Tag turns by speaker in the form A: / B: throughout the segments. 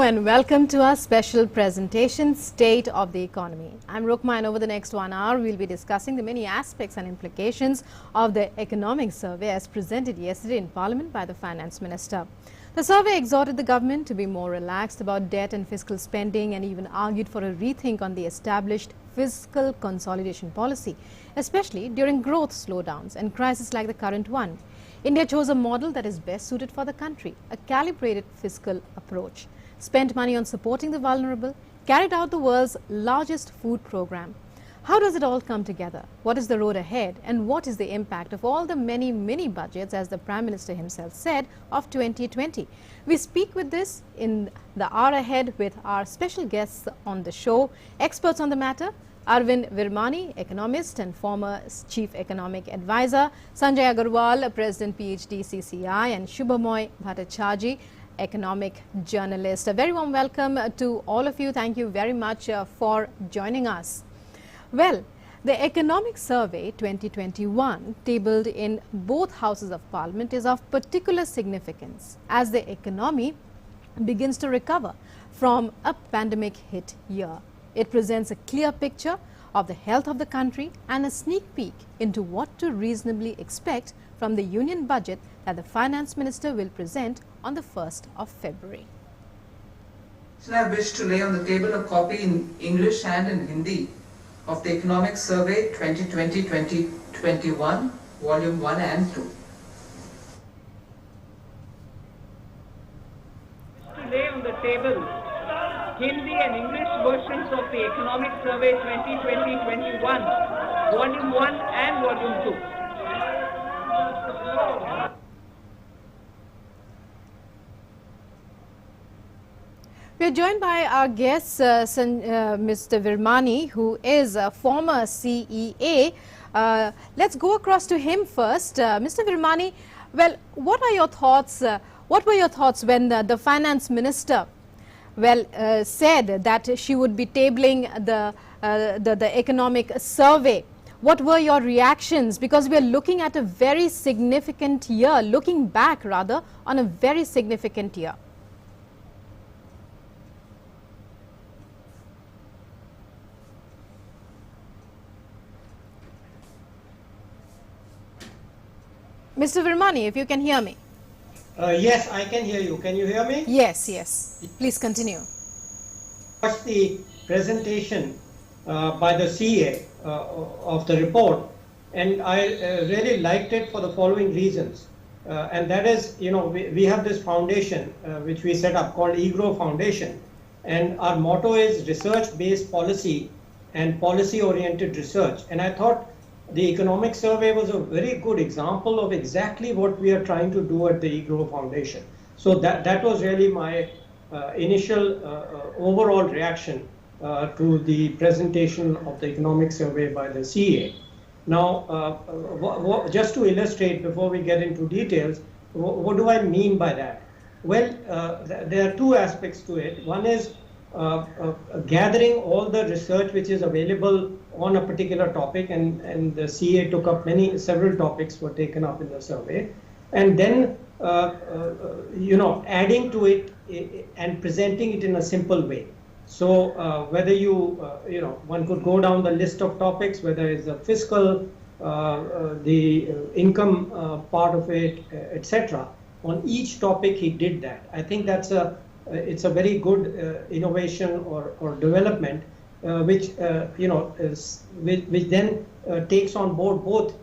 A: and welcome to our special presentation, State of the Economy. I'm Rukma, and over the next 1 hour, we'll be discussing the many aspects and implications of the economic survey as presented yesterday in Parliament by the Finance Minister. The survey exhorted the government to be more relaxed about debt and fiscal spending and even argued for a rethink on the established fiscal consolidation policy, especially during growth slowdowns and crises like the current one. India chose a model that is best suited for the country, a calibrated fiscal approach, spent money on supporting the vulnerable, carried out the world's largest food program. How does it all come together? What is the road ahead? And what is the impact of all the many mini budgets, as the Prime Minister himself said, of 2020? We speak with this in the hour ahead with our special guests on the show, experts on the matter, Arvind Virmani, economist and former Chief Economic Advisor, Sanjay Agarwal, President PhD CCI, and Shubhamoy Bhattacharjee, economic journalist. A very warm welcome to all of you. Thank you very much for joining us. Well, the Economic Survey 2021 tabled in both Houses of Parliament is of particular significance as the economy begins to recover from a pandemic hit year. It presents a clear picture of the health of the country and a sneak peek into what to reasonably expect from the Union budget that the Finance Minister will present on the 1st of February.
B: So I wish to lay on the table a copy in English and in Hindi of the Economic Survey 2020-2021, Volume 1 and 2.
C: To lay on the table Hindi and English versions of the Economic Survey 2020-21, Volume 1 and Volume 2.
A: We are joined by our guest, Mr. Virmani, who is a former CEA. Let's go across to him first. Mr. Virmani, well, what are your thoughts? What were your thoughts when the Finance Minister said that she would be tabling the economic survey? What were your reactions? Because we are looking at a very significant year, looking back rather on a very significant year. Mr. Virmani, if you can hear me.
D: Yes, I can hear you. Can you hear me?
A: Yes, yes. Please continue.
D: Watched the presentation by the CA of the report, and I really liked it for the following reasons. And that is, you know, we have this foundation which we set up called eGrow Foundation, and our motto is research-based policy and policy-oriented research. And I thought the economic survey was a very good example of exactly what we are trying to do at the eGrow Foundation. So that was really my initial overall reaction to the presentation of the economic survey by the CA. Now, just to illustrate before we get into details, what do I mean by that? Well, there are two aspects to it. One is gathering all the research which is available on a particular topic, and the CA took up several topics were taken up in the survey, and then you know, adding to it and presenting it in a simple way. So whether you know, one could go down the list of topics, whether it's the fiscal, the income part of it, etc. On each topic he did that. I think that's it's a very good innovation or development, which you know which then takes on board both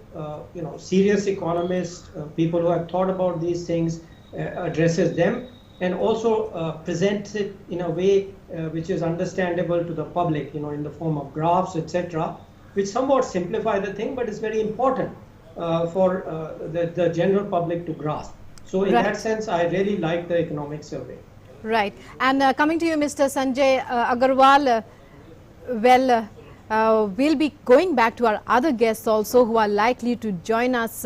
D: you know, serious economists, people who have thought about these things, addresses them, and also presents it in a way which is understandable to the public, you know, in the form of graphs, etc., which somewhat simplify the thing, but it's very important for the general public to grasp. So in that sense, I really like the economic survey.
A: Right. And coming to you, Mr. Sanjay Agarwal, we'll be going back to our other guests also who are likely to join us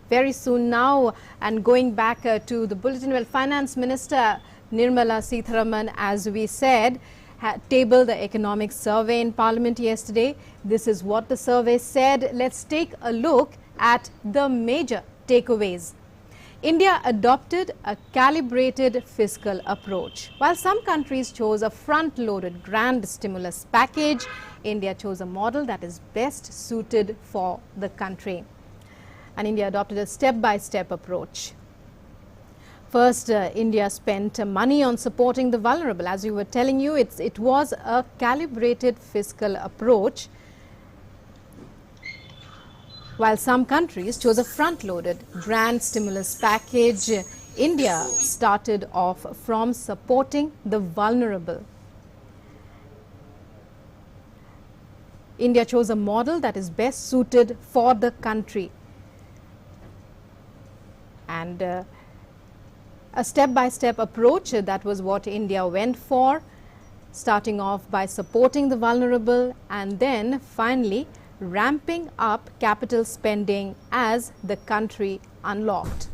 A: very soon now, and going back to the bulletin. Well, Finance Minister Nirmala Sitharaman, as we said, tabled the economic survey in Parliament yesterday. This is what the survey said. Let's take a look at the major takeaways. India adopted a calibrated fiscal approach. While some countries chose a front-loaded grand stimulus package, India chose a model that is best suited for the country. And India adopted a step-by-step approach. First, India spent money on supporting the vulnerable. As we were telling you, it was a calibrated fiscal approach. While some countries chose a front-loaded grand stimulus package, India started off from supporting the vulnerable. India chose a model that is best suited for the country. And a step-by-step approach, that was what India went for, starting off by supporting the vulnerable and then finally ramping up capital spending as the country unlocked.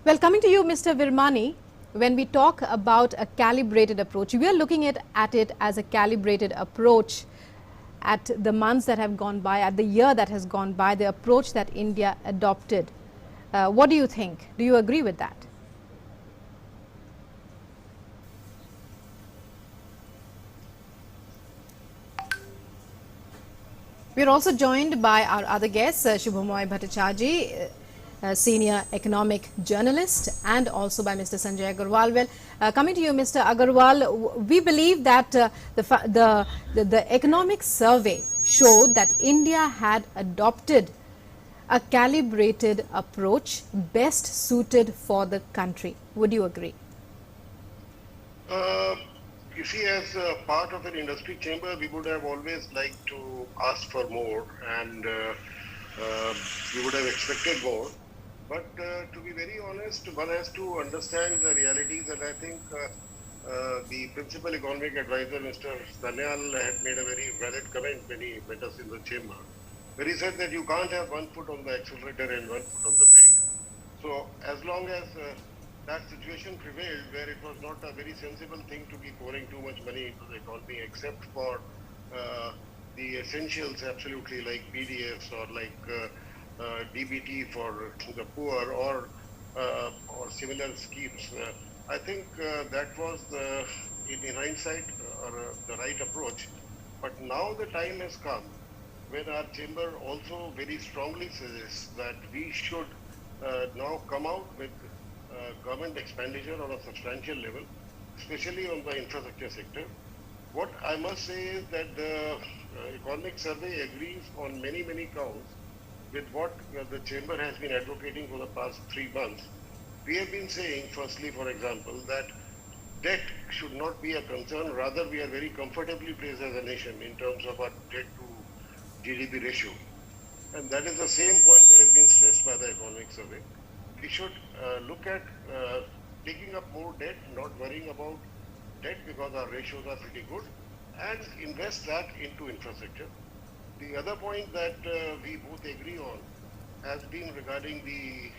A: Well, coming to you, Mr. Virmani, when we talk about a calibrated approach, we are looking at it as a calibrated approach at the months that have gone by, at the year that has gone by, the approach that India adopted. What do you think? Do you agree with that? We are also joined by our other guests, Shubhamoy Bhattacharjee, senior economic journalist, and also by Mr. Sanjay Agarwal. Well, coming to you, Mr. Agarwal, we believe that the economic survey showed that India had adopted a calibrated approach best suited for the country. Would you agree?
E: You see, as a part of an industry chamber, we would have always liked to ask for more, and we would have expected more. But to be very honest, one has to understand the realities, and I think the principal economic advisor, Mr. Danyal, had made a very valid comment when he met us in the chamber, where he said that you can't have one foot on the accelerator and one foot on the brake. So as long as that situation prevailed, where it was not a very sensible thing to be pouring too much money into the economy, except for the essentials, absolutely, like BDS or like DBT for the poor or similar schemes. I think that was, in hindsight, the right approach. But now the time has come when our chamber also very strongly suggests that we should now come out with government expenditure on a substantial level, especially on the infrastructure sector. What I must say is that the economic survey agrees on many counts with what the chamber has been advocating for the past 3 months. We have been saying, firstly, for example, that debt should not be a concern. Rather, we are very comfortably placed as a nation in terms of our debt to GDP ratio. And that is the same point that has been stressed by the economic survey. We should look at taking up more debt, not worrying about debt because our ratios are pretty good, and invest that into infrastructure. The other point that we both agree on has been regarding the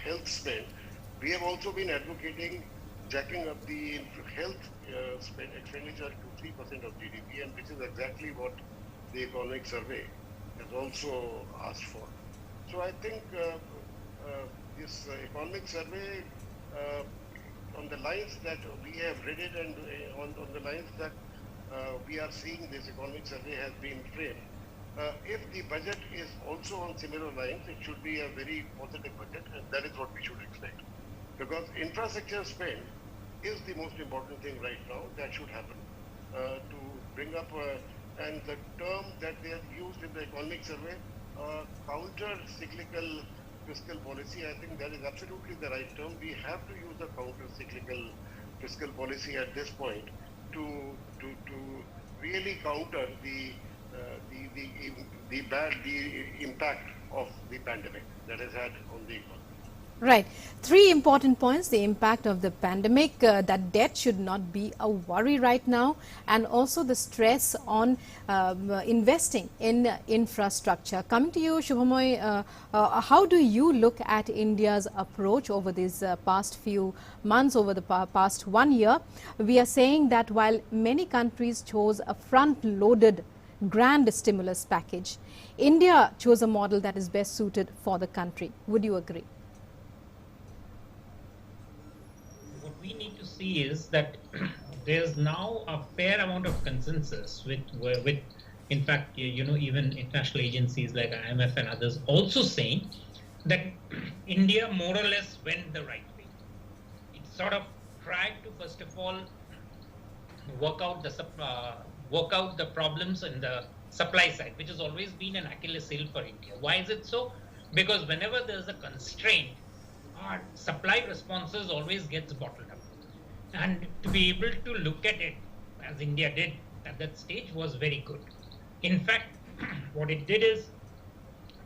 E: health spend. We have also been advocating jacking up the health expenditure to 3% of GDP, and which is exactly what the economic survey has also asked for. So I think this economic survey, on the lines that we have read it and on the lines that we are seeing this economic survey has been framed, if the budget is also on similar lines, it should be a very positive budget, and that is what we should expect. Because infrastructure spend is the most important thing right now that should happen to bring up, and the term that they have used in the economic survey, counter-cyclical fiscal policy, I think that is absolutely the right term. We have to use the counter-cyclical fiscal policy at this point to really counter the impact of the pandemic that has had on the economy.
A: Right. 3 important points: the impact of the pandemic, that debt should not be a worry right now, and also the stress on investing in infrastructure. Coming to you, Shubhamoy, how do you look at India's approach over these past few months, over the past 1 year? We are saying that while many countries chose a front-loaded grand stimulus package. India chose a model that is best suited for the country. Would you agree?
F: What we need to see is that there's now a fair amount of consensus with in fact, even international agencies like IMF and others also saying that India more or less went the right way. It sort of tried to first of all work out the problems in the supply side, which has always been an Achilles heel for India. Why is it so? Because whenever there's a constraint, our supply responses always gets bottled up. And to be able to look at it as India did at that stage was very good. In fact, what it did is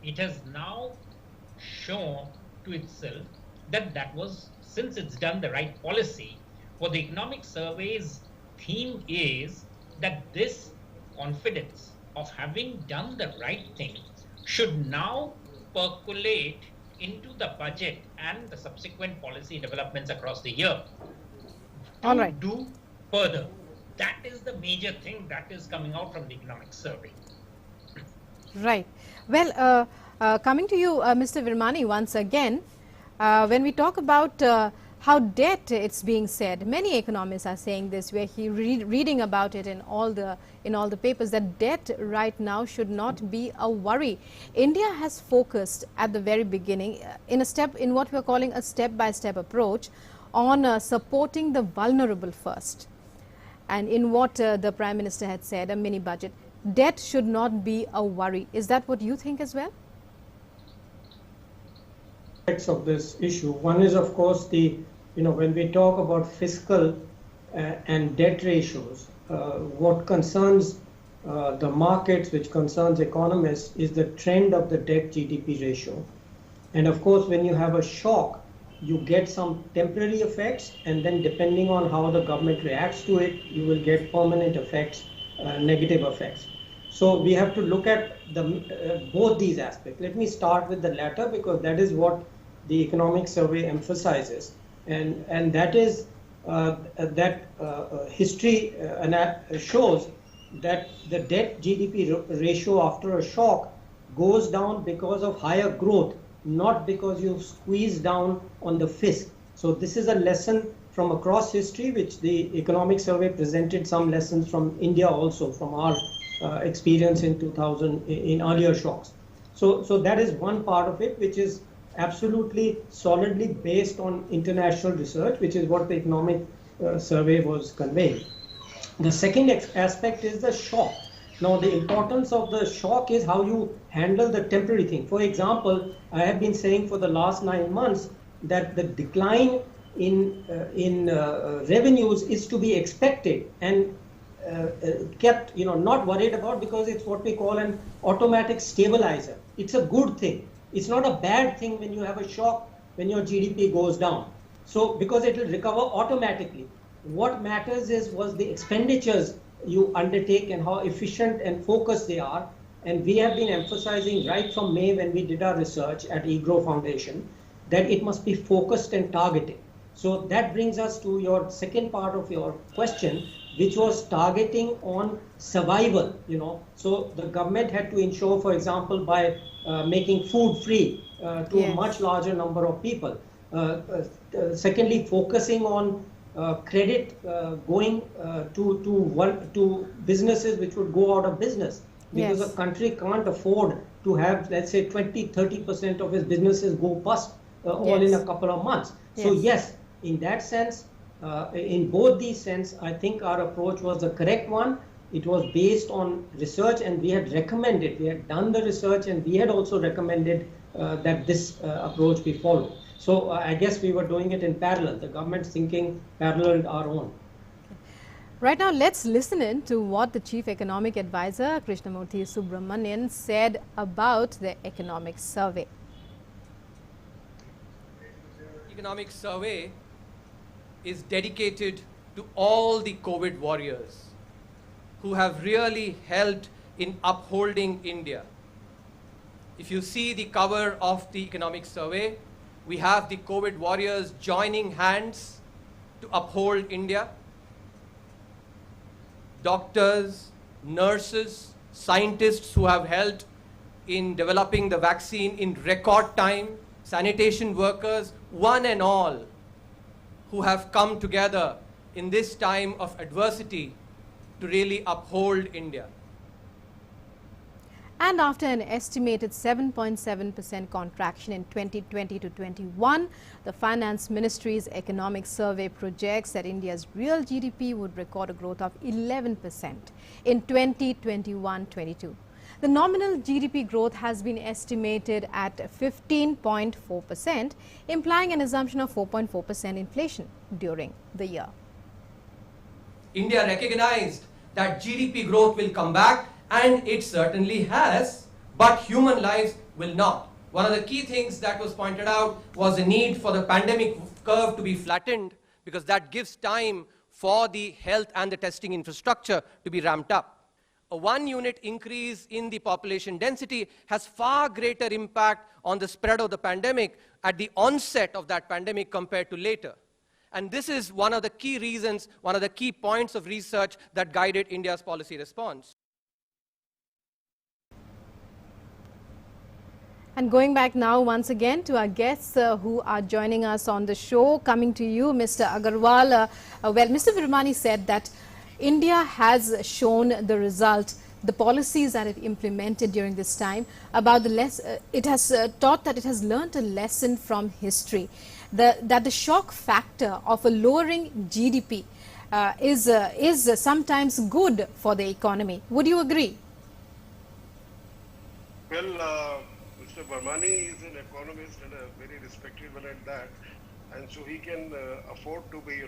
F: it has now shown to itself that was, since it's done the right policy, what the economic survey's theme is that this confidence of having done the right thing should now percolate into the budget and the subsequent policy developments across the year.
A: All right.
F: Do further. That is the major thing that is coming out from the economic survey.
A: Right. Well, coming to you, Mr. Virmani, once again, when we talk about how debt, it's being said, many economists are saying this. We are reading about it in all the papers, that debt right now should not be a worry. India has focused at the very beginning in what we are calling a step-by-step approach on supporting the vulnerable first. And in what the Prime Minister had said, a mini budget, debt should not be a worry. Is that what you think as well?
D: Aspects of this issue. One is, of course, when we talk about fiscal and debt ratios, what concerns the markets, which concerns economists, is the trend of the debt GDP ratio. And of course, when you have a shock, you get some temporary effects, and then depending on how the government reacts to it, you will get permanent effects, negative effects. So we have to look at both these aspects. Let me start with the latter, because that is what the economic survey emphasizes, and that is history shows that the debt GDP ratio after a shock goes down because of higher growth, not because you've squeezed down on the fisc. So this is a lesson from across history, which the economic survey presented some lessons from India also, from our experience in 2000 in earlier shocks. So that is one part of it, which is absolutely solidly based on international research, which is what the economic survey was conveying. The second aspect is the shock. Now, the importance of the shock is how you handle the temporary thing. For example, I have been saying for the last 9 months that the decline in revenues is to be expected and kept, not worried about, because it's what we call an automatic stabilizer. It's a good thing. It's not a bad thing when you have a shock, when your GDP goes down. So, because it will recover automatically. What matters was the expenditures you undertake and how efficient and focused they are. And we have been emphasizing right from May, when we did our research at eGrow Foundation, that it must be focused and targeted. So that brings us to your second part of your question, which was targeting on survival. So the government had to ensure, for example, by making food free to a much larger number of people. Secondly, focusing on credit going to businesses which would go out of business, because a country can't afford to have, let's say, 20-30% of its businesses go bust all in a couple of months. So yes, in that sense, in both these sense, I think our approach was the correct one. It was based on research, and we had recommended, we had done the research, and we had also recommended that this approach be followed. So I guess we were doing it in parallel. The government's thinking paralleled our own.
A: Right now, let's listen in to what the Chief Economic Advisor, Krishnamurthy Subramanian, said about the economic survey.
G: Economic survey is dedicated to all the COVID warriors who have really helped in upholding India. If you see the cover of the economic survey, we have the COVID warriors joining hands to uphold India. Doctors, nurses, scientists who have helped in developing the vaccine in record time, sanitation workers, one and all, who have come together in this time of adversity to really uphold India.
A: And after an estimated 7.7% contraction in 2020 to 21, the Finance Ministry's economic survey projects that India's real GDP would record a growth of 11% in 2021-22. The nominal GDP growth has been estimated at 15.4%, implying an assumption of 4.4% inflation during the year.
G: India recognized that GDP growth will come back, and it certainly has, but human lives will not. One of the key things that was pointed out was the need for the pandemic curve to be flattened, because that gives time for the health and the testing infrastructure to be ramped up. A 1 unit increase in the population density has far greater impact on the spread of the pandemic at the onset of that pandemic compared to later. And this is one of the key reasons, one of the key points of research that guided India's policy response.
A: And going back now once again to our guests who are joining us on the show, coming to you, Mr. Agarwal. Well, Mr. Virmani said that India has shown the result, the policies that it implemented during this time, about the it has taught that it has learnt a lesson from history, that the shock factor of a lowering GDP is sometimes good for the economy. Would you agree?
E: Well, Mr. Varmani is an economist and a very respected one at that, and so he can afford to be,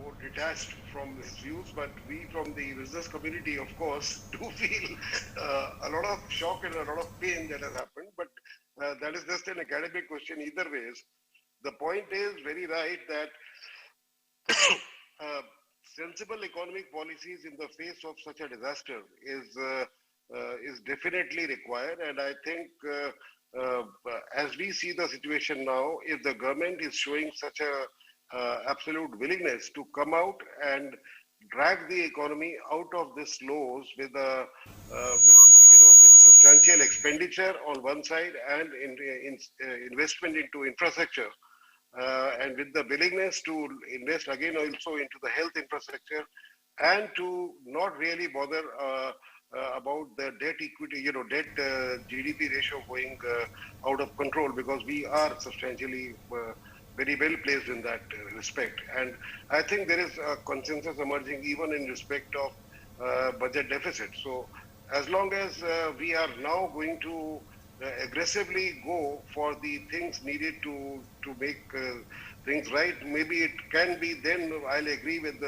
E: more detached from his views. But we from the business community, of course, do feel a lot of shock and a lot of pain that has happened. But that is just an academic question either ways. The point is very right that sensible economic policies in the face of such a disaster is definitely required, and I think as we see the situation now, if the government is showing such a absolute willingness to come out and drag the economy out of this lows with substantial expenditure on one side and investment into infrastructure, and with the willingness to invest again also into the health infrastructure, and to not really bother about the debt equity, debt GDP ratio going out of control, because we are substantially very well placed in that respect. And I think there is a consensus emerging even in respect of budget deficit. So as long as we are now going to aggressively go for the things needed to make things right, maybe it can be, then I'll agree with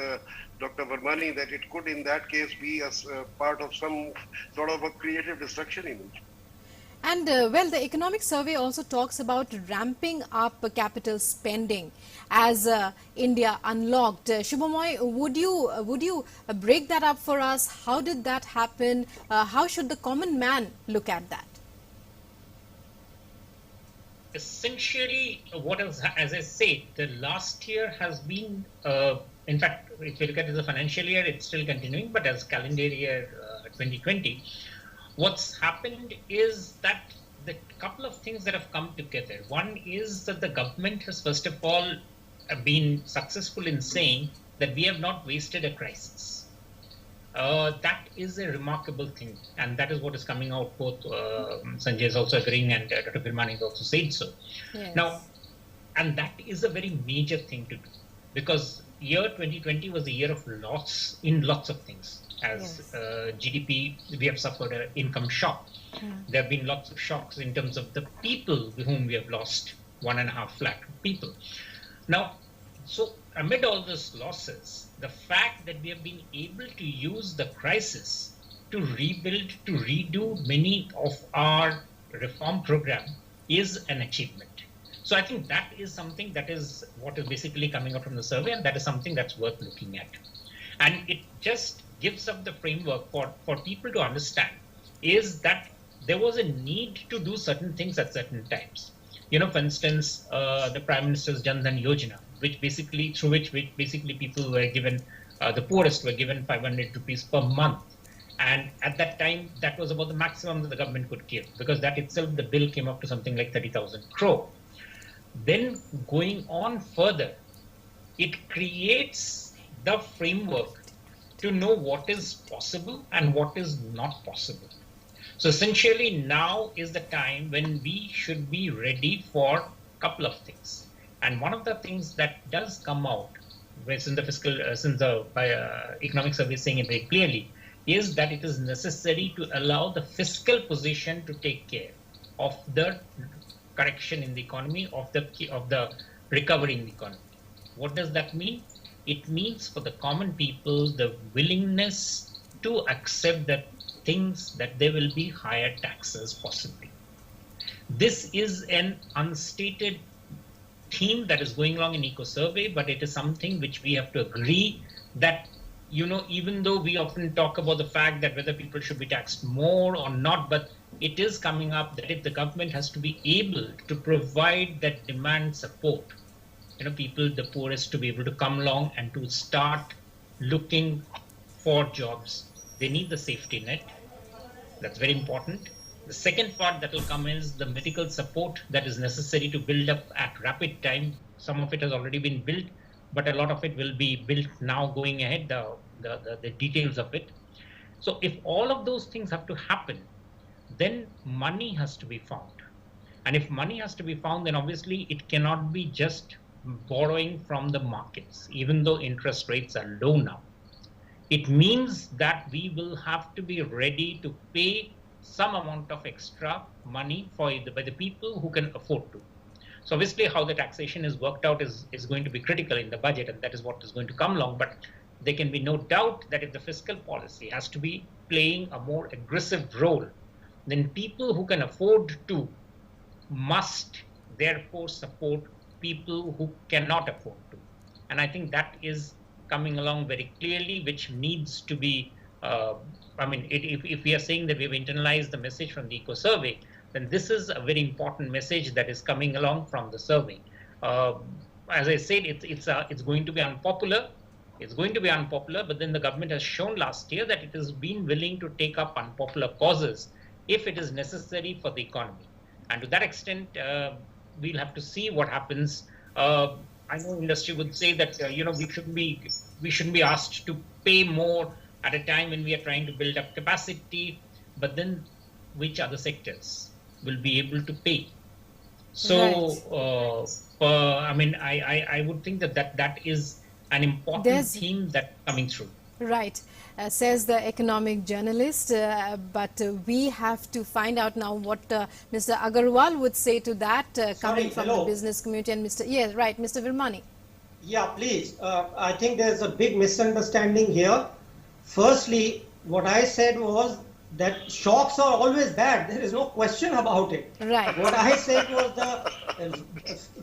E: Dr. Varmani that it could in that case be as part of some sort of a creative destruction image.
A: And well, the economic survey also talks about ramping up capital spending as India unlocked. Shubhamoy, would you break that up for us? How did that happen? How should the common man look at that?
F: Essentially, as I said, the last year has been, in fact, if you look at the financial year, it's still continuing, but as calendar year 2020, what's happened is that the couple of things that have come together. One is that the government has, first of all, been successful in saying that we have not wasted a crisis. That is a remarkable thing, and that is what is coming out. Both Sanjay is also agreeing, and Dr. Virmani has also said so.
A: Yes.
F: Now, and that is a very major thing to do, because year 2020 was a year of loss in lots of things. As GDP, we have suffered an income shock. There have been lots of shocks in terms of the people whom we have lost, 1.5 lakh people. Now, so amid all these losses, the fact that we have been able to use the crisis to rebuild, to redo many of our reform program is an achievement. So I think that is something that is what is basically coming out from the survey, and that is something that's worth looking at. And it just gives up the framework for people to understand is that there was a need to do certain things at certain times. For instance, the Prime Minister's Jan Dhan Yojana, through which people were given, the poorest were given 500 rupees per month. And at that time, that was about the maximum that the government could give, because that itself, the bill came up to something like 30,000 crore. Then going on further, it creates the framework to know what is possible and what is not possible. So essentially now is the time when we should be ready for a couple of things. And one of the things that does come out, since the economic survey is saying it very clearly, is that it is necessary to allow the fiscal position to take care of the correction in the economy, of the recovery in the economy. What does that mean? It means for the common people the willingness to accept that things that there will be higher taxes possibly. This is an unstated theme that is going along in eco-survey, but it is something which we have to agree that, even though we often talk about the fact that whether people should be taxed more or not, but it is coming up that if the government has to be able to provide that demand support, people, the poorest, to be able to come along and to start looking for jobs. They need the safety net. That's very important. The second part that will come is the medical support that is necessary to build up at rapid time. Some of it has already been built, but a lot of it will be built now going ahead, the details of it. So if all of those things have to happen, then money has to be found. And if money has to be found, then obviously it cannot be just borrowing from the markets, even though interest rates are low now. It means that we will have to be ready to pay some amount of extra money by the people who can afford to. So obviously how the taxation is worked out is going to be critical in the budget, and that is what is going to come along. But there can be no doubt that if the fiscal policy has to be playing a more aggressive role, then people who can afford to must therefore support people who cannot afford to. And I think that is coming along very clearly, which needs to be, if we are saying that we've internalized the message from the eco-survey, then this is a very important message that is coming along from the survey. As I said, it's going to be unpopular. It's going to be unpopular, but then the government has shown last year that it has been willing to take up unpopular causes if it is necessary for the economy. And to that extent, we'll have to see what happens. I know industry would say that we shouldn't be asked to pay more at a time when we are trying to build up capacity, but then which other sectors will be able to pay? So, right. I would think that is an important theme that's coming through.
A: Right, says the economic journalist, but we have to find out now what Mr. Agarwal would say to that, coming from the business community. And Mr. Virmani.
D: Yeah, please. I think there's a big misunderstanding here. Firstly, what I said was that shocks are always bad. There is no question about it.
A: Right.
D: What I said was the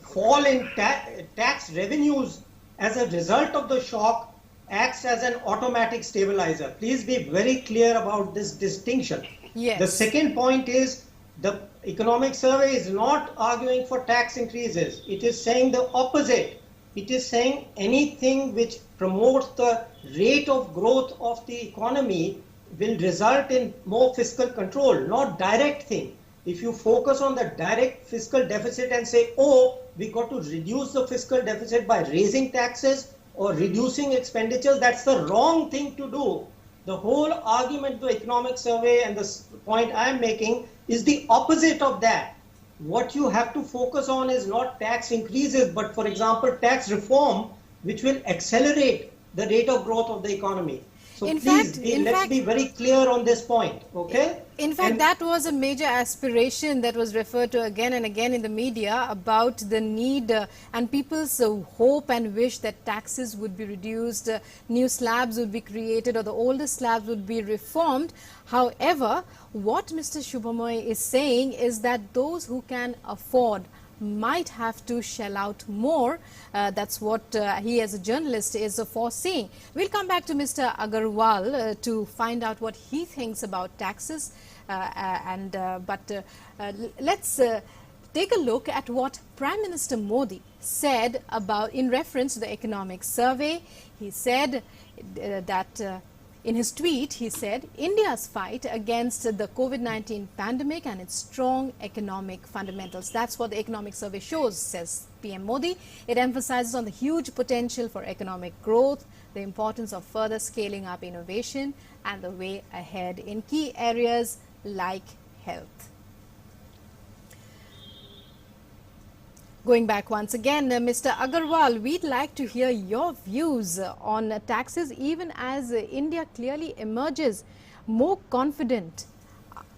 D: fall in tax revenues as a result of the shock acts as an automatic stabilizer. Please be very clear about this distinction.
A: Yes.
D: The second point is the economic survey is not arguing for tax increases. It is saying the opposite. It is saying anything which promotes the rate of growth of the economy will result in more fiscal control, not direct thing. If you focus on the direct fiscal deficit and say, oh, we got to reduce the fiscal deficit by raising taxes or reducing expenditures, that's the wrong thing to do. The whole argument of the economic survey and the point I am making is the opposite of that. What you have to focus on is not tax increases, but for example, tax reform, which will accelerate the rate of growth of the economy. So let's be very clear on this point, okay?
A: In fact, that was a major aspiration that was referred to again and again in the media about the need and people's hope and wish that taxes would be reduced, new slabs would be created, or the older slabs would be reformed. However, what Mr. Shubhamoy is saying is that those who can afford might have to shell out more. That's what he as a journalist is foreseeing. We'll come back to Mr. Agarwal to find out what he thinks about taxes. Let's take a look at what Prime Minister Modi said about in reference to the economic survey. He said that In his tweet, he said, India's fight against the COVID-19 pandemic and its strong economic fundamentals. That's what the economic survey shows, says PM Modi. It emphasizes on the huge potential for economic growth, the importance of further scaling up innovation, and the way ahead in key areas like health. Going back once again, Mr. Agarwal, we'd like to hear your views on taxes, even as India clearly emerges more confident.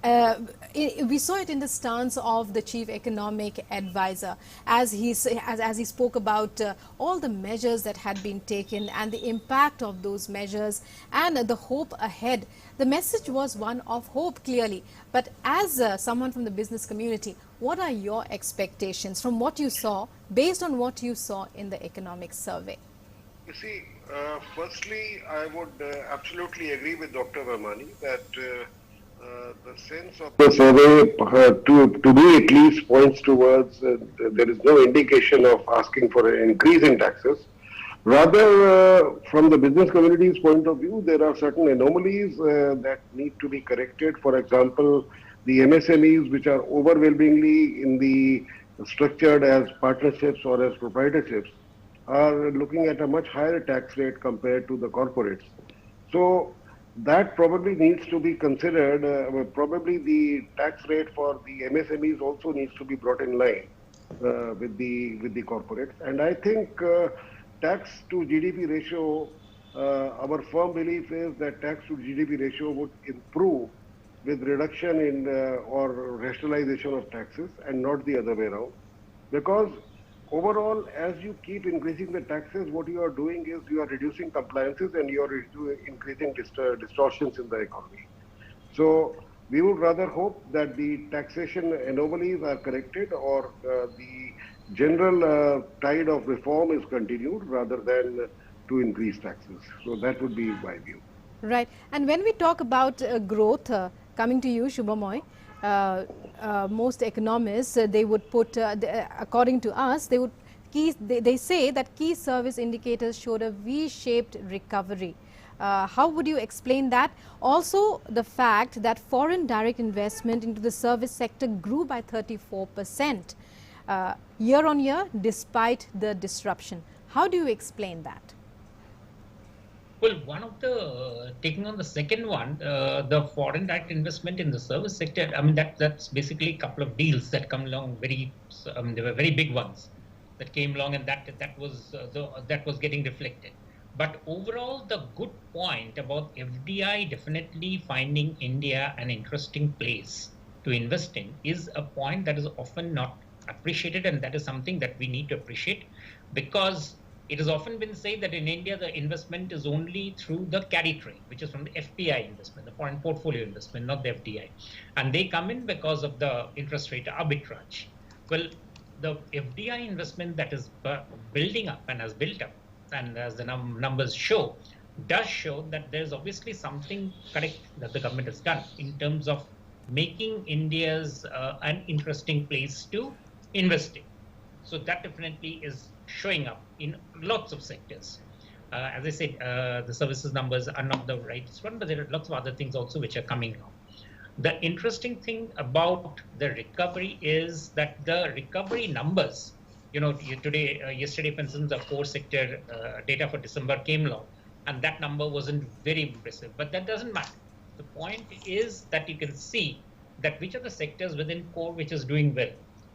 A: We saw it in the stance of the chief economic advisor as he spoke about all the measures that had been taken and the impact of those measures and the hope ahead. The message was one of hope, clearly. But as someone from the business community, what are your expectations from what you saw, based on what you saw in the economic survey?
E: You see, firstly, I would absolutely agree with Dr. Ramani that the sense of the survey to me at least points towards there is no indication of asking for an increase in taxes. Rather, from the business community's point of view, there are certain anomalies that need to be corrected. For example, the MSMEs, which are overwhelmingly in the structured as partnerships or as proprietorships, are looking at a much higher tax rate compared to the corporates. So that probably needs to be considered. Probably the tax rate for the MSMEs also needs to be brought in line with the corporates. And I think tax to GDP ratio, our firm belief is that tax to GDP ratio would improve with reduction in or rationalization of taxes and not the other way around. Because overall, as you keep increasing the taxes, what you are doing is you are reducing compliances and you are increasing distortions in the economy. So we would rather hope that the taxation anomalies are corrected or the general tide of reform is continued rather than to increase taxes. So that would be my view.
A: Right. And when we talk about growth, coming to you, Shubhamoy, most economists, they would put, according to us, they say that key service indicators showed a V-shaped recovery. How would you explain that? Also, the fact that foreign direct investment into the service sector grew by 34% year on year, despite the disruption. How do you explain that?
F: Well, one of the, taking on the second one, the foreign direct investment in the service sector, I mean, that's basically a couple of deals that come along they were very big ones that came along, and that was getting reflected. But overall, the good point about FDI definitely finding India an interesting place to invest in is a point that is often not appreciated, and that is something that we need to appreciate, because it has often been said that in India, the investment is only through the carry trade, which is from the FPI investment, the foreign portfolio investment, not the FDI. And they come in because of the interest rate arbitrage. Well, the FDI investment that is building up and has built up, and as the numbers show, does show that there's obviously something correct that the government has done in terms of making India's an interesting place to invest in. So that definitely is showing up in lots of sectors. As I said, the services numbers are not the rightest one, but there are lots of other things also which are coming now. The interesting thing about the recovery is that the recovery numbers, yesterday, for instance, the core sector data for December came along, and that number wasn't very impressive, but that doesn't matter. The point is that you can see that which are the sectors within core which is doing well.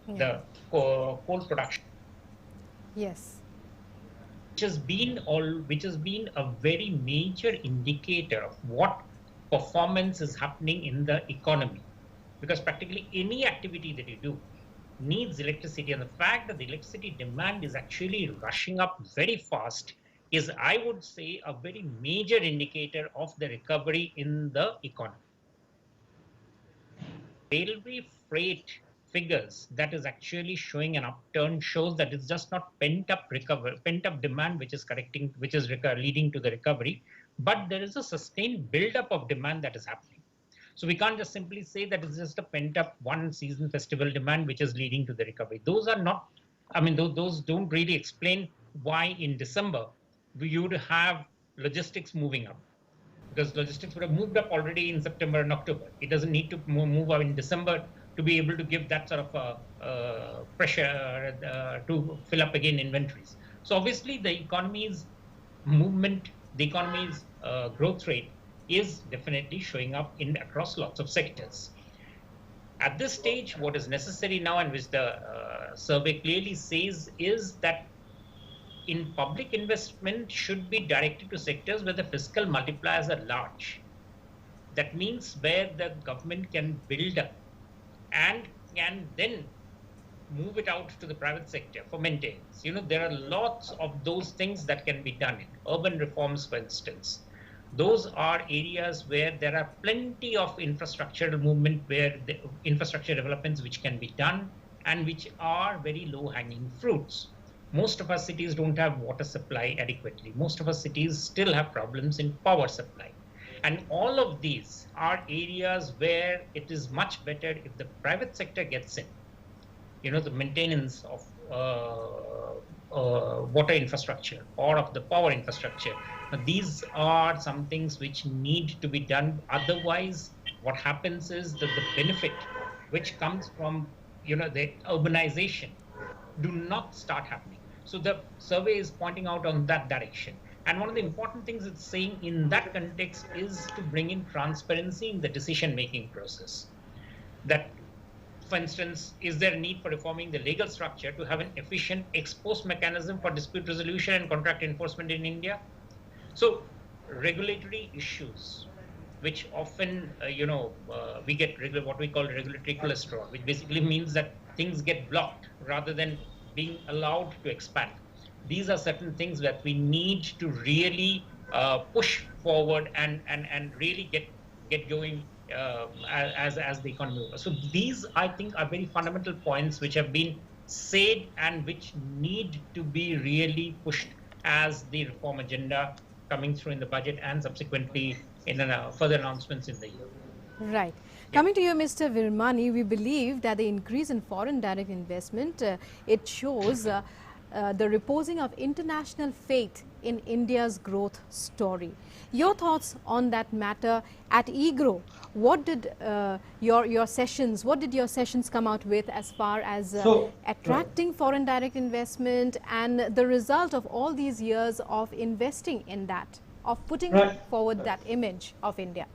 F: Yeah. The coal production.
A: Yes.
F: Which has been a very major indicator of what performance is happening in the economy, because practically any activity that you do needs electricity, and the fact that the electricity demand is actually rushing up very fast is, I would say, a very major indicator of the recovery in the economy. Railway freight figures that is actually showing an upturn shows that it's just not pent up demand which is leading to the recovery, but there is a sustained buildup of demand that is happening. So we can't just simply say that it's just a pent up one season festival demand which is leading to the recovery. Those are not, I mean, those don't really explain why in December you would have logistics moving up, because logistics would have moved up already in September and October. It doesn't need to move up in December to be able to give that sort of pressure to fill up again inventories. So obviously the economy's movement, the economy's growth rate is definitely showing up in across lots of sectors. At this stage, what is necessary now, and which the survey clearly says, is that in public investment should be directed to sectors where the fiscal multipliers are large. That means where the government can build up and can then move it out to the private sector for maintenance. You know, there are lots of those things that can be done in urban reforms, for instance. Those are areas where there are plenty of infrastructural movement, where the infrastructure developments which can be done and which are very low-hanging fruits. Most of our cities don't have water supply adequately. Most of our cities still have problems in power supply. And all of these are areas where it is much better if the private sector gets in. You know, the maintenance of water infrastructure or of the power infrastructure. Now, these are some things which need to be done. Otherwise, what happens is that the benefit which comes from, you know, the urbanization do not start happening. So the survey is pointing out on that direction. And one of the important things it's saying in that context is to bring in transparency in the decision-making process. That, for instance, is there a need for reforming the legal structure to have an efficient ex-post mechanism for dispute resolution and contract enforcement in India? So regulatory issues, which often, we get what we call regulatory cholesterol, which basically means that things get blocked rather than being allowed to expand. These are certain things that we need to really push forward and really get going as the economy moves. So these, I think, are very fundamental points which have been said and which need to be really pushed as the reform agenda coming through in the budget and subsequently in further announcements in the year.
A: Right. Coming to you, Mr. Virmani, we believe that the increase in foreign direct investment, it shows the reposing of international faith in India's growth story. Your thoughts on that matter at EGRO? What did your sessions come out with as far as attracting foreign direct investment and the result of all these years of investing in that, of putting forward that image of India?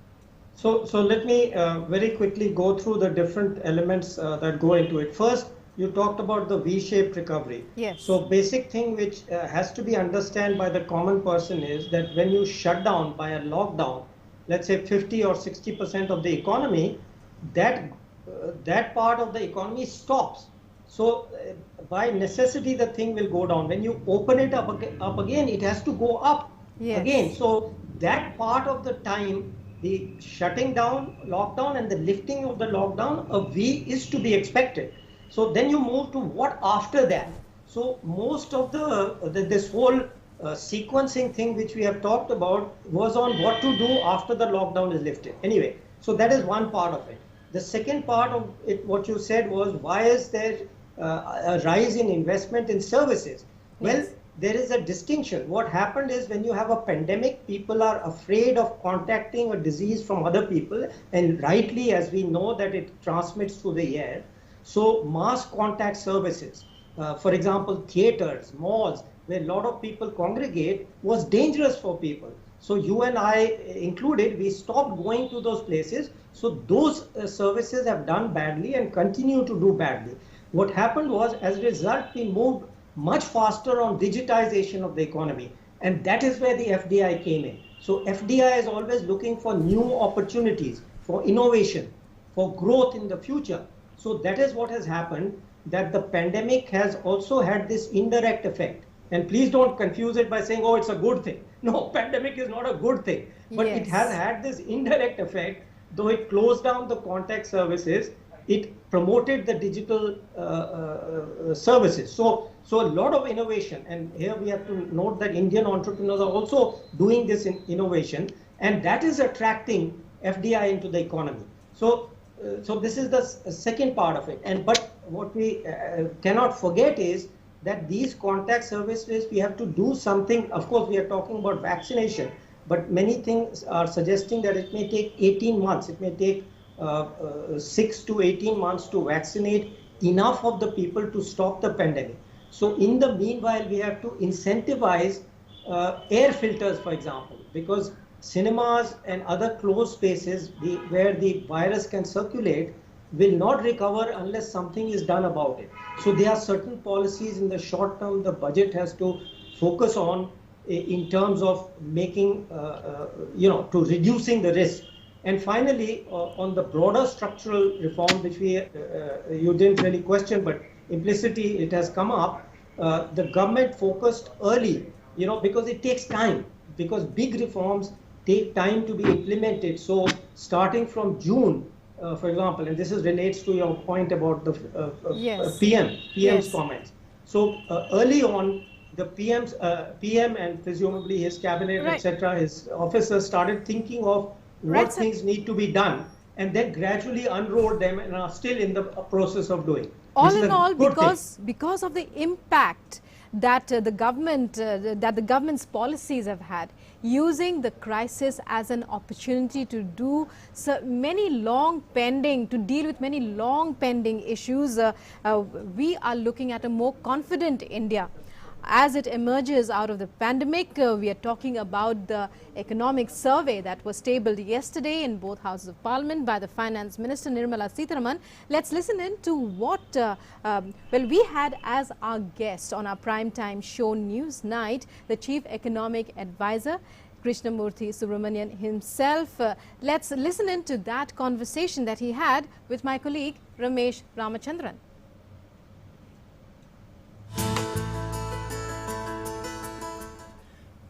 D: So let me very quickly go through the different elements that go into it. First, you talked about the V-shaped recovery.
A: Yes.
D: So basic thing which has to be understood by the common person is that when you shut down by a lockdown, let's say 50 or 60% of the economy, that part of the economy stops. So by necessity, the thing will go down. When you open it up again, it has to go up again. So that part of the time, the shutting down, lockdown, and the lifting of the lockdown, a V is to be expected. So then you move to what after that. So most of this whole sequencing thing which we have talked about was on what to do after the lockdown is lifted. Anyway, so that is one part of it. The second part of it, what you said was, why is there a rise in investment in services? Well, there is a distinction. What happened is when you have a pandemic, people are afraid of contacting a disease from other people, and rightly, as we know that it transmits through the air. So mass contact services, for example, theaters, malls, where a lot of people congregate, was dangerous for people. So you and I included, we stopped going to those places. So those services have done badly and continue to do badly. What happened was, as a result, we moved much faster on digitization of the economy. And that is where the FDI came in. So FDI is always looking for new opportunities, for innovation, for growth in the future. So that is what has happened, that the pandemic has also had this indirect effect. And please don't confuse it by saying, oh, it's a good thing. No, pandemic is not a good thing. But it has had this indirect effect, though it closed down the contact services, it promoted the digital services. So a lot of innovation, and here we have to note that Indian entrepreneurs are also doing this in innovation, and that is attracting FDI into the economy. So this is the second part of it. But what we cannot forget is that these contact services, we have to do something. Of course, we are talking about vaccination, but many things are suggesting that it may take 18 months, it may take 6 to 18 months to vaccinate enough of the people to stop the pandemic. So in the meanwhile, we have to incentivize air filters, for example, because cinemas and other closed spaces where the virus can circulate will not recover unless something is done about it. So there are certain policies in the short term the budget has to focus on in terms of making, to reducing the risk. And finally, on the broader structural reform, which you didn't really question, but implicitly it has come up, the government focused early, because it takes time, because big reforms take time to be implemented. So starting from June, for example, and this relates to your point about the PM's comments. So early on, the PM and presumably his cabinet, etc., his officers started thinking of what things need to be done, and then gradually unrolled them and are still in the process of doing.
A: All in all, because of the impact that the government's policies have had, using the crisis as an opportunity to do to deal with many long pending issues, we are looking at a more confident India. As it emerges out of the pandemic, we are talking about the economic survey that was tabled yesterday in both Houses of Parliament by the Finance Minister Nirmala Sitharaman. Let's listen in to what we had as our guest on our primetime show News Night, the Chief Economic Advisor Krishnamurthy Subramanian himself. Let's listen in to that conversation that he had with my colleague Ramesh Ramachandran.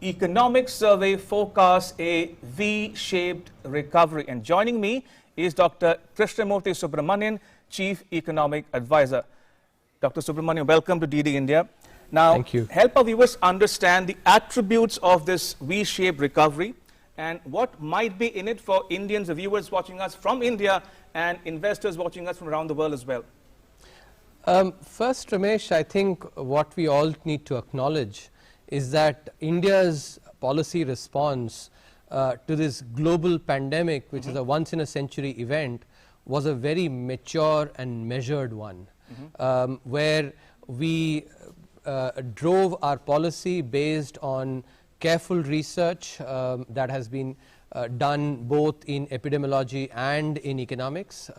H: Economic survey forecasts a V-shaped recovery. And joining me is Dr. Krishnamurthy Subramanian, Chief Economic Advisor. Dr. Subramanian, welcome to DD India. Now,
G: thank you.
H: Help our viewers understand the attributes of this V-shaped recovery and what might be in it for Indians, the viewers watching us from India and investors watching us from around the world as well.
G: First, Ramesh, I think what we all need to acknowledge is that India's policy response to this global pandemic, which is a once-in-a-century event, was a very mature and measured one, where we drove our policy based on careful research that has been done both in epidemiology and in economics.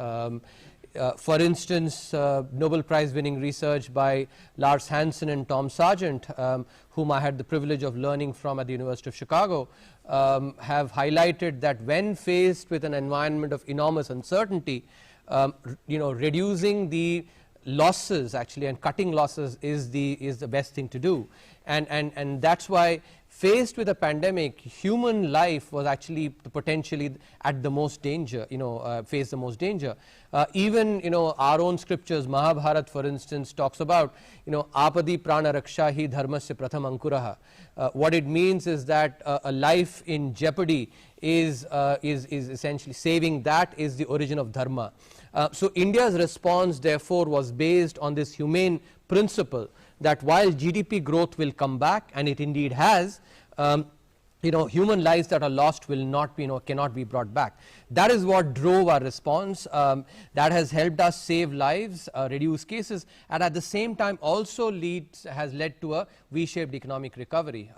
G: For instance, Nobel Prize winning research by Lars Hansen and Tom Sargent, whom I had the privilege of learning from at the University of Chicago, have highlighted that when faced with an environment of enormous uncertainty, reducing the losses actually and cutting losses is the best thing to do. And that's why, faced with a pandemic, human life was actually potentially at the most danger, faced the most danger. Even, our own scriptures, Mahabharata, for instance, talks about, apadi prana raksha hi dharmasya pratham ankuraha. What it means is that a life in jeopardy is essentially saving that is the origin of dharma. So India's response, therefore, was based on this humane principle that while GDP growth will come back, and it indeed has, human lives that are lost will not be, cannot be brought back. That is what drove our response. That has helped us save lives, reduce cases, and at the same time also has led to a V-shaped economic recovery.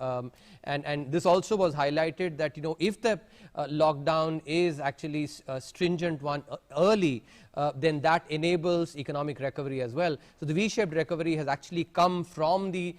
G: And this also was highlighted that, if the lockdown is actually a stringent one early, then that enables economic recovery as well. So the V-shaped recovery has actually come from the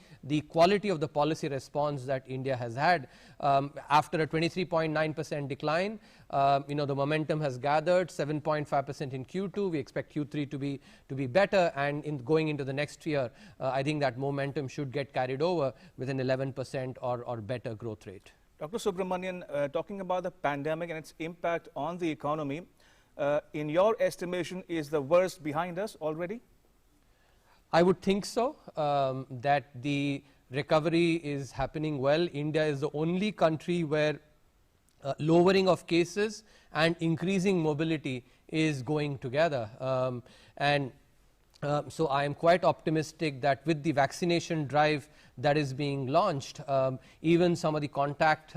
G: quality of the policy response that India has had. After a 23.9% decline, the momentum has gathered 7.5% in Q2. We expect Q3 to be better, and going into the next year, I think that momentum should get carried over with an 11% or better growth rate.
H: Dr. Subramanian, talking about the pandemic and its impact on the economy, in your estimation, is the worst behind us already?
G: I would think so, that the recovery is happening well. India is the only country where lowering of cases and increasing mobility is going together. So I am quite optimistic that with the vaccination drive that is being launched, even some of the contact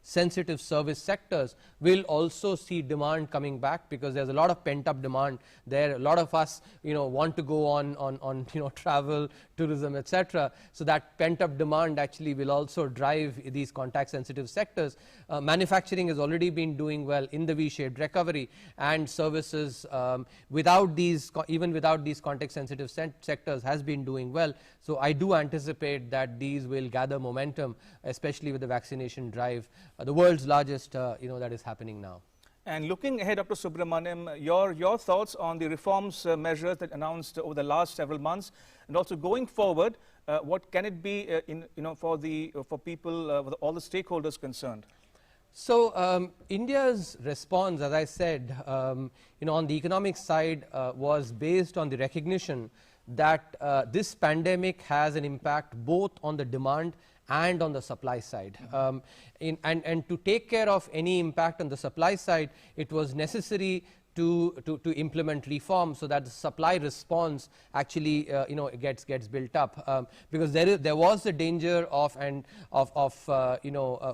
G: sensitive service sectors will also see demand coming back, because there's a lot of pent up demand there. A lot of us want to go on travel, tourism, etc. So that pent up demand actually will also drive these contact sensitive sectors. Manufacturing has already been doing well in the V-shaped recovery, and services even without these context sensitive sectors has been doing well. So I do anticipate that these will gather momentum, especially with the vaccination drive, the world's largest that is happening now.
H: And looking ahead, Dr. Subramaniam, your thoughts on the reforms measures that announced over the last several months, and also going forward, what can it be for people, all the stakeholders concerned?
G: So India's response, as I said, on the economic side was based on the recognition that this pandemic has an impact both on the demand and on the supply side. And to take care of any impact on the supply side, it was necessary to implement reforms so that the supply response actually gets built up, because there was the danger of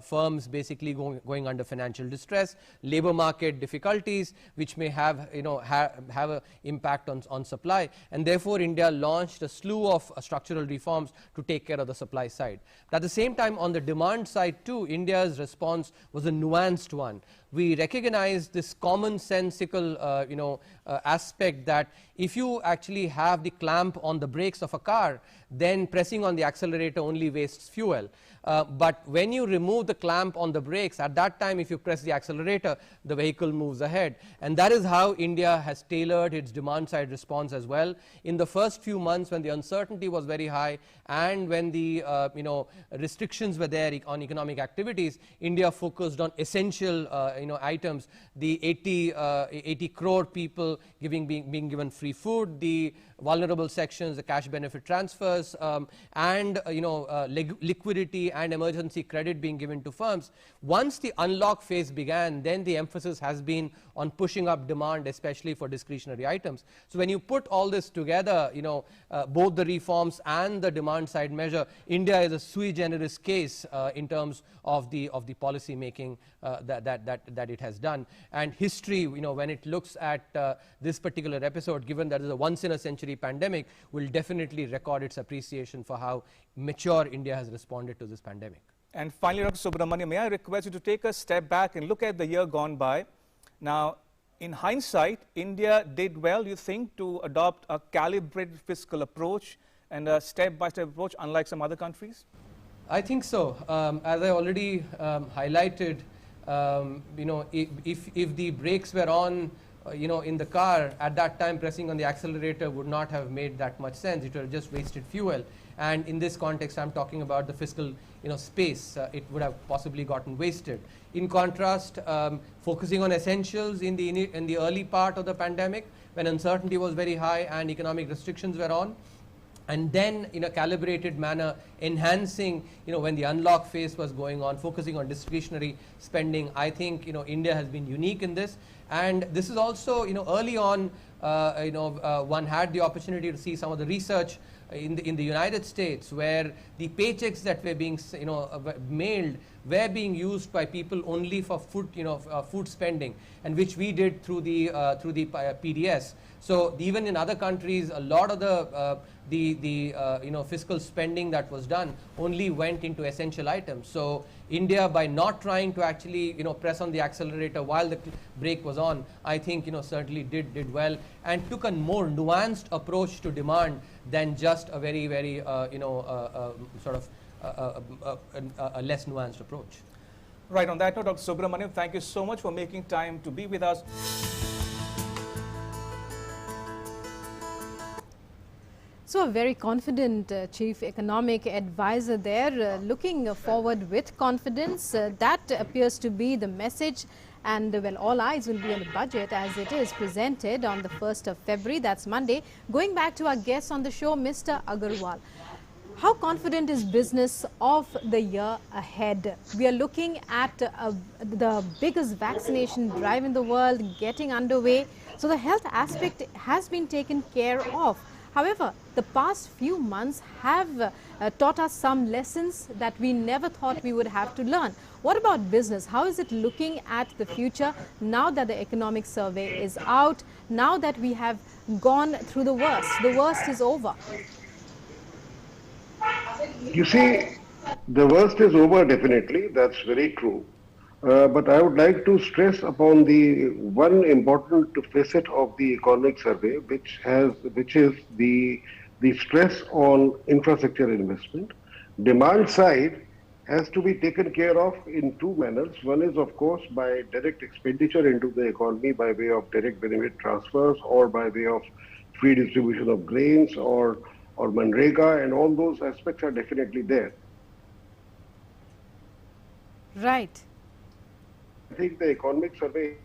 G: firms basically going under financial distress, labor market difficulties, which may have have an impact on supply, and therefore India launched a slew of structural reforms to take care of the supply side. But at the same time, on the demand side too, India's response was a nuanced one. We recognize this commonsensical aspect that if you actually have the clamp on the brakes of a car, then pressing on the accelerator only wastes fuel. But when you remove the clamp on the brakes, at that time if you press the accelerator, the vehicle moves ahead. And that is how India has tailored its demand side response as well. In the first few months, when the uncertainty was very high and when the restrictions were there on economic activities, India focused on essential items, the 80 crore people being given free food, the vulnerable sections, the cash benefit transfers, and liquidity and emergency credit being given to firms. Once the unlock phase began, then the emphasis has been on pushing up demand, especially for discretionary items. So when you put all this together, both the reforms and the demand side measure, India is a sui generis case in terms of the policy making that it has done. And history, when it looks at this particular episode, given that it's a once in a century pandemic, will definitely record its appreciation for how mature India has responded to this pandemic.
H: And finally, Dr. Subramaniam, may I request you to take a step back and look at the year gone by. Now, in hindsight, India did well, you think, to adopt a calibrated fiscal approach and a step-by-step approach, unlike some other countries?
G: I think so. As I already highlighted, if the brakes were on, in the car, at that time pressing on the accelerator would not have made that much sense. It would have just wasted fuel. And in this context, I'm talking about the fiscal space. It would have possibly gotten wasted. In contrast, focusing on essentials in the early part of the pandemic, when uncertainty was very high and economic restrictions were on, and then in a calibrated manner enhancing, when the unlock phase was going on, focusing on discretionary spending. I think, India has been unique in this. And this is also, early on, one had the opportunity to see some of the research in the United States, where the paychecks that were being mailed were being used by people only for food spending, and which we did through the PDS. So even in other countries, a lot of the fiscal spending that was done only went into essential items. So India, by not trying to actually press on the accelerator while the brake was on, I think certainly did well and took a more nuanced approach to demand than just a very sort of a less nuanced approach.
H: Right. On that note, Dr. Subramaniam, thank you so much for making time to be with us.
A: So a very confident Chief Economic Advisor there, looking forward with confidence. That appears to be the message, and well, all eyes will be on the budget as it is presented on the 1st of February, that's Monday. Going back to our guest on the show, Mr. Agarwal, how confident is business of the year ahead? We are looking at the biggest vaccination drive in the world getting underway, so the health aspect has been taken care of. However, the past few months have taught us some lessons that we never thought we would have to learn. What about business? How is it looking at the future now that the economic survey is out, now that we have gone through the worst? The worst is over.
E: You see, the worst is over definitely, that's very true. But I would like to stress upon the one important facet of the economic survey, which is the stress on infrastructure investment. Demand side has to be taken care of in two manners. One is, of course, by direct expenditure into the economy by way of direct benefit transfers or by way of free distribution of grains or Manrega, and all those aspects are definitely there.
A: Right.
E: I think the economic survey,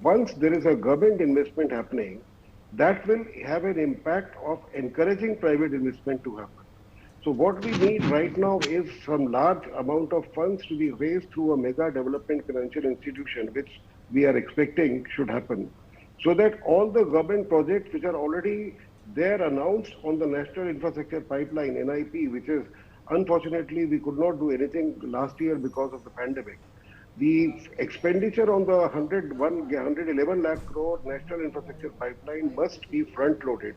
E: once there is a government investment happening, that will have an impact of encouraging private investment to happen. So what we need right now is some large amount of funds to be raised through a mega development financial institution, which we are expecting should happen, so that all the government projects which are already there announced on the National Infrastructure Pipeline, NIP, which is unfortunately we could not do anything last year because of the pandemic. The expenditure on the 111 lakh crore National Infrastructure Pipeline must be front loaded.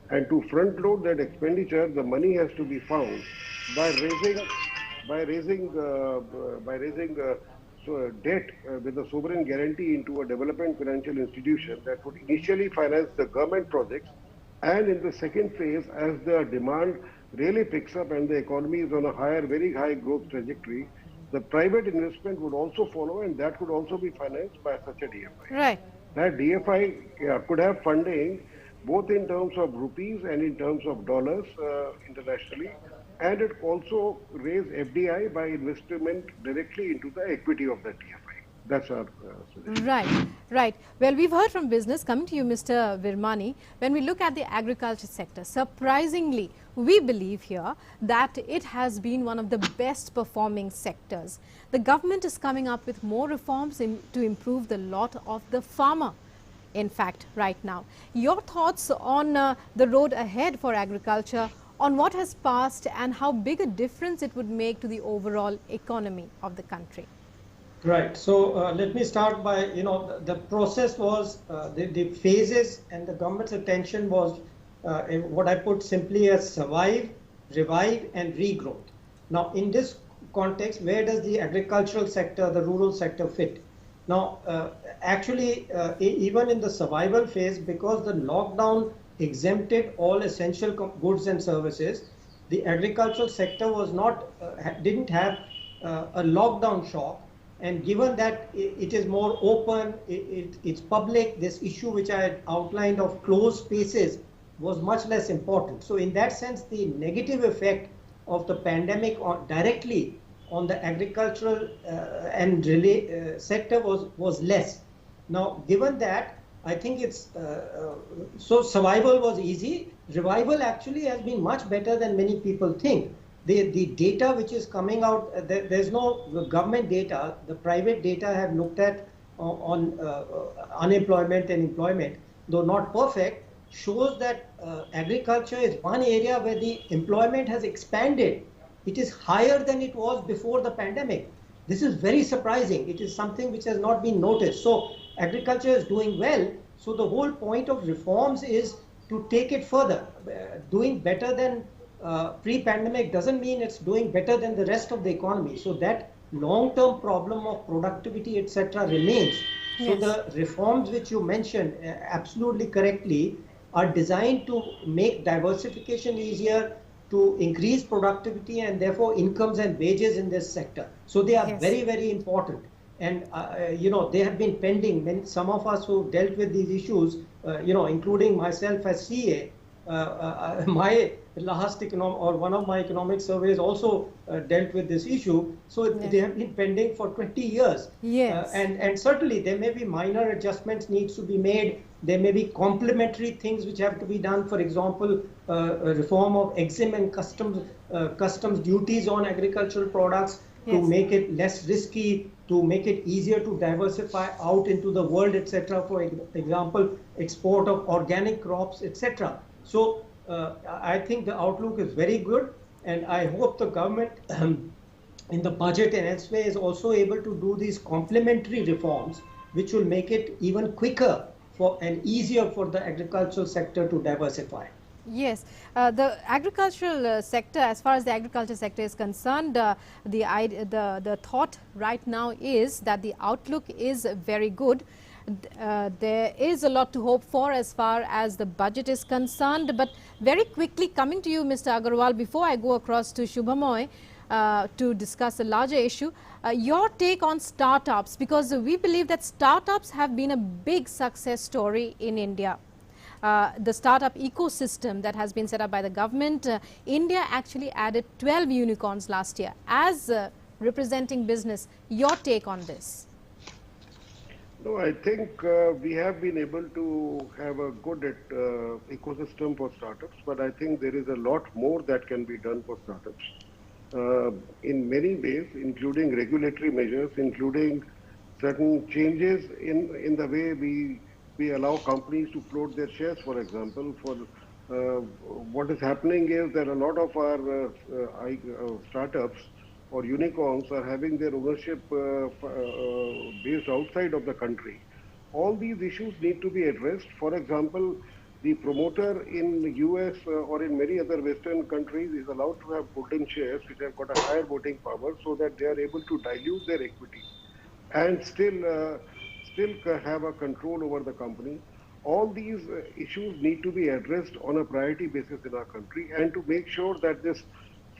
E: And to front load that expenditure, the money has to be found by raising debt with a sovereign guarantee into a development financial institution that would initially finance the government projects, and in the second phase, as the demand really picks up and the economy is on a very high growth trajectory, the private investment would also follow, and that could also be financed by such a DFI.
A: Right.
E: That DFI could have funding both in terms of rupees and in terms of dollars internationally, and it also raise FDI by investment directly into the equity of that DFI. That's our suggestion.
A: Right, right. Well, we've heard from business. Coming to you, Mr. Virmani, when we look at the agriculture sector, surprisingly, we believe here that it has been one of the best performing sectors. The government is coming up with more reforms to improve the lot of the farmer. In fact, right now, your thoughts on the road ahead for agriculture, on what has passed and how big a difference it would make to the overall economy of the country.
D: Right. So let me start by, the process was, the phases and the government's attention was what I put simply as survive, revive and regrowth. Now, in this context, where does the agricultural sector, the rural sector fit? Now, actually, even in the survival phase, because the lockdown exempted all essential goods and services, the agricultural sector was not, didn't have a lockdown shock. And given that it is more open, it's public, this issue which I had outlined of closed spaces was much less important. So in that sense, the negative effect of the pandemic directly on the agricultural and sector was less. Now, given that, I think it's, so survival was easy. Revival actually has been much better than many people think. The data which is coming out, there's no government data, the private data have looked at on unemployment and employment, though not perfect, shows that agriculture is one area where the employment has expanded. It is higher than it was before the pandemic. This is very surprising. It is something which has not been noticed. So agriculture is doing well. So the whole point of reforms is to take it further. Doing better than pre-pandemic doesn't mean it's doing better than the rest of the economy. So that long-term problem of productivity, etc., remains. Yes. So the reforms which you mentioned absolutely correctly are designed to make diversification easier, to increase productivity and therefore incomes and wages in this sector. So they are very, very important. And, they have been pending. Some of us who dealt with these issues, including myself as CA, my last one of my economic surveys also dealt with this issue. So they have been pending for 20 years.
A: Yes.
D: And certainly there may be minor adjustments needs to be made. There may be complementary things which have to be done. For example, reform of EXIM and customs duties on agricultural products to make it less risky. to make it easier to diversify out into the world, etc. For example, export of organic crops, etc. So I think the outlook is very good, and I hope the government in the budget and elsewhere is also able to do these complementary reforms, which will make it even quicker for and easier for the agricultural sector to diversify.
A: Yes, the agricultural sector, as far as the agriculture sector is concerned, the thought right now is that the outlook is very good. There is a lot to hope for as far as the budget is concerned. But very quickly, coming to you, Mr. Agarwal, before I go across to Shubhamoy to discuss a larger issue, your take on startups, because we believe that startups have been a big success story in India. The startup ecosystem that has been set up by the government, India actually added 12 unicorns last year. As representing business, your take on this?
E: No, I think we have been able to have a good ecosystem for startups, but I think there is a lot more that can be done for startups. In many ways, including regulatory measures, including certain changes in the way we allow companies to float their shares, for example. For what is happening is that a lot of our startups or unicorns are having their ownership based outside of the country. All these issues need to be addressed. For example, the promoter in the US or in many other Western countries is allowed to have voting shares which have got a higher voting power, so that they are able to dilute their equity and still have a control over the company. All these issues need to be addressed on a priority basis in our country, and to make sure that this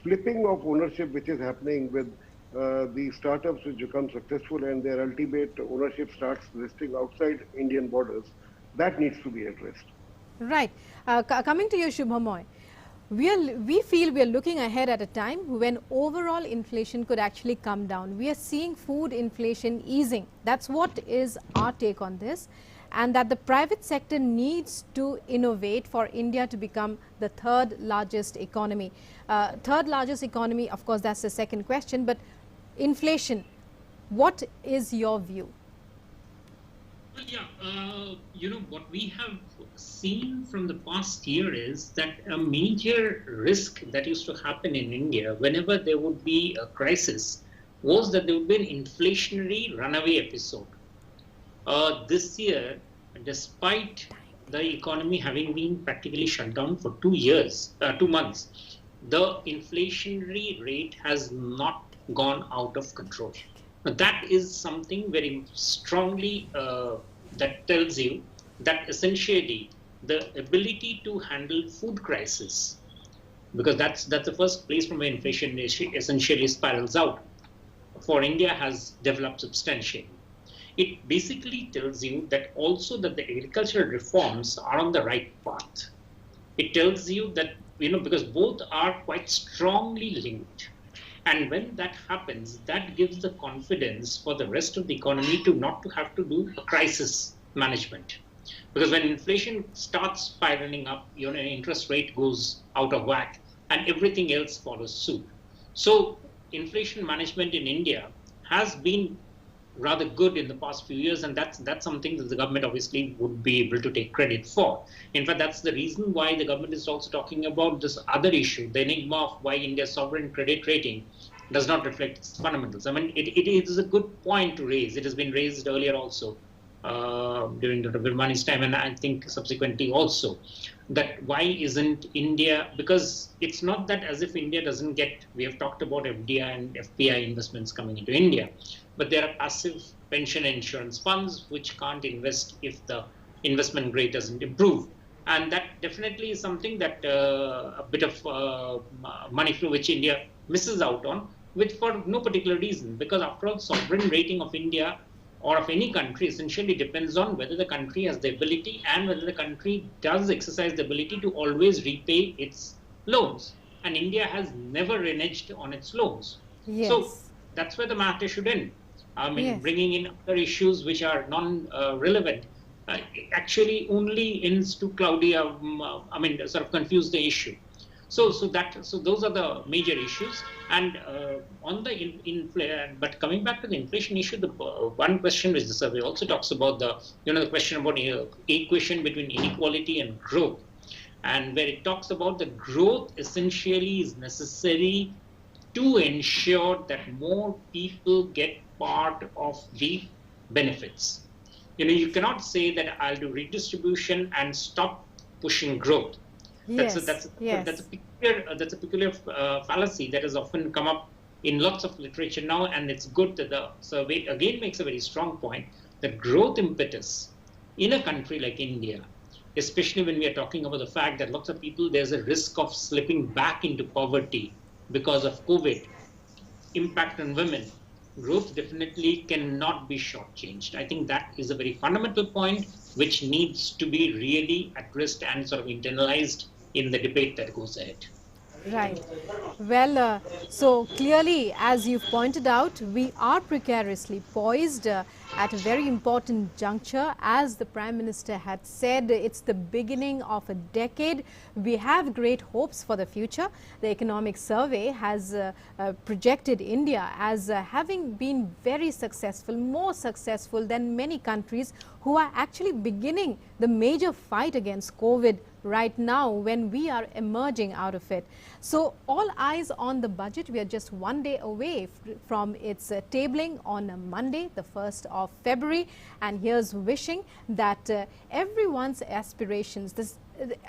E: flipping of ownership which is happening with the startups which become successful and their ultimate ownership starts resting outside Indian borders, that needs to be addressed.
A: Right. Coming to you, Shubhamoy, we feel we are looking ahead at a time when overall inflation could actually come down. We are seeing food inflation easing. That's what is our take on this, and that the private sector needs to innovate for India to become the third largest economy. Third largest economy, of course, that's the second question, but inflation, what is your view?
F: Well, yeah, you know, what we have seen from the past year is that a major risk that used to happen in India whenever there would be a crisis was that there would be an inflationary runaway episode. This year, despite the economy having been practically shut down for 2 months, the inflationary rate has not gone out of control. Now, that is something very strongly that tells you that essentially the ability to handle food crisis, because that's the first place from where inflation essentially spirals out, for India has developed substantially. It basically tells you that also that the agricultural reforms are on the right path. It tells you that, you know, because both are quite strongly linked. And when that happens, that gives the confidence for the rest of the economy to not to have to do a crisis management. Because when inflation starts spiraling up, you know, interest rate goes out of whack and everything else follows suit. So inflation management in India has been rather good in the past few years, and that's something that the government obviously would be able to take credit for. In fact, that's the reason why the government is also talking about this other issue, the enigma of why India's sovereign credit rating does not reflect its fundamentals. I mean, it is a good point to raise. It has been raised earlier also during Dr. Birmani's time, and I think subsequently also, that why isn't India, because it's not that as if India doesn't get, we have talked about FDI and FPI investments coming into India, but there are passive pension insurance funds which can't invest if the investment grade doesn't improve. And that definitely is something that a bit of money flow which India misses out on, which for no particular reason, because after all, sovereign rating of India or of any country essentially depends on whether the country has the ability and whether the country does exercise the ability to always repay its loans. And India has never reneged on its loans.
A: Yes.
F: So that's where the matter should end. I mean,
A: Yes.
F: bringing in other issues which are non-relevant actually only ends to cloudy, sort of confuse the issue. So those are the major issues. And on the but coming back to the inflation issue, the one question which the survey also talks about, the question about equation between inequality and growth, and where it talks about the growth essentially is necessary to ensure that more people get part of the benefits. You cannot say that I'll do redistribution and stop pushing growth.
A: Yes,
F: That's a peculiar fallacy that has often come up in lots of literature now, and it's good that the survey again makes a very strong point that growth impetus in a country like India, especially when we are talking about the fact that lots of people, there's a risk of slipping back into poverty because of COVID, impact on women. Growth definitely cannot be shortchanged. I think that is a very fundamental point which needs to be really addressed and sort of internalized in the debate that goes ahead.
A: Right. Well, so clearly, as you've pointed out, we are precariously poised at a very important juncture. As the Prime Minister had said, it's the beginning of a decade. We have great hopes for the future. The Economic Survey has projected India as having been very successful, more successful than many countries who are actually beginning the major fight against COVID right now when we are emerging out of it. So all eyes on the budget. We are just one day away from its tabling on Monday, the 1st of February. And here's wishing that everyone's aspirations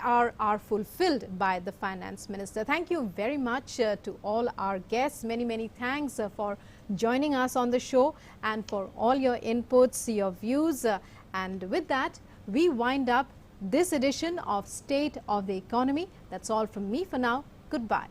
A: are fulfilled by the Finance Minister. Thank you very much to all our guests. Many thanks for joining us on the show and for all your inputs, your views. And with that, we wind up this edition of State of the Economy. That's all from me for now. Goodbye.